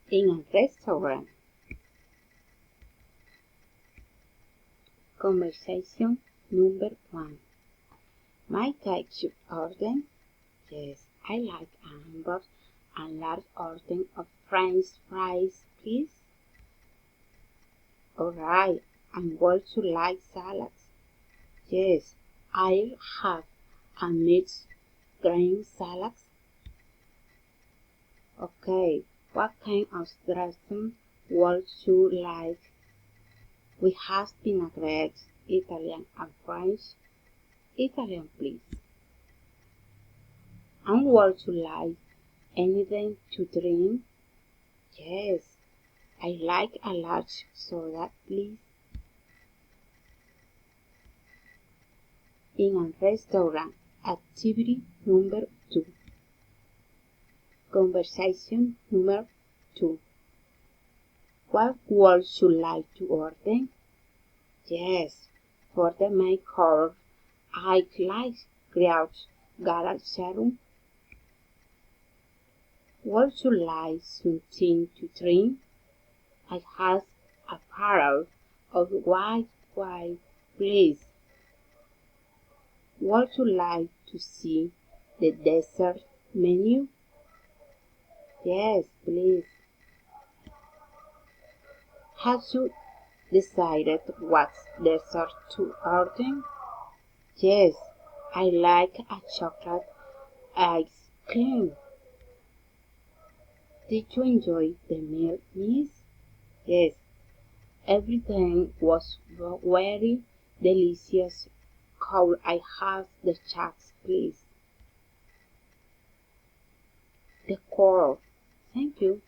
in a restaurant. Conversation number 1. My ketchup order? Yes, I like a hamburger and large order of French fries, please. Alright, and would you like salads? Yes, I'll have a mixed green salad. Okay, what kind of dressing would you like? We have vinaigrettes, Italian and French. Italian, please. And would you like anything to drink? Yes, I like a large soda, please. In a restaurant, activity number 2. Conversation number 2. What would you like to order? Yes, for the main course, I'd like grilled serum. Would you like something to drink? I have a barrel of white wine, please. Would you like to see the dessert menu? Yes, please. Have you decided what dessert to order? Yes, I like a chocolate ice cream. Did you enjoy the meal, miss? Yes, everything was very delicious. Could I have the checks, please? The call. Thank you.